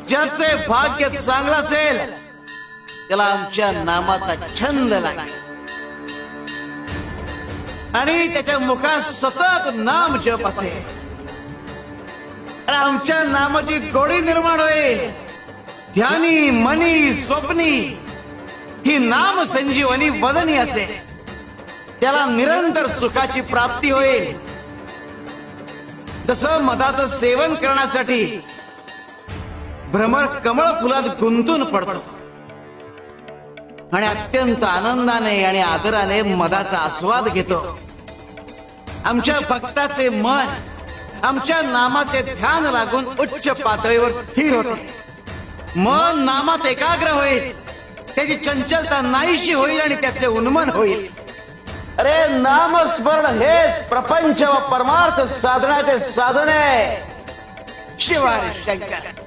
ज्याचे भाग्य चांगलं असेल त्याला आमच्या नामाचा छंद लागेल आणि त्याच्या मुखात सतत नाम जप असेल. आमच्या नामाची गोडी निर्माण होईल. ध्यानी मनी स्वप्नी ही नाम संजीवनी वदनी असेल. त्याला निरंतर सुखाची प्राप्ती होईल. तसं मधाचं सेवन करण्यासाठी भ्रमर कमळ फुलात गुंतून पडतो आणि अत्यंत आनंदाने आणि आदराने मधाचा आस्वाद घेतो. आमच्या भक्ताचे मन आमच्या नामाचे ध्यान लागून उच्च पातळीवर स्थिर होते. मन नामात एकाग्र होईल. त्याची चंचलता नाहीशी होईल आणि त्याचे उन्मन होईल. अरे नामस्मरण हेच प्रपंच व परमार्थ साधनाचे साधन आहे. शिवाय शंकर.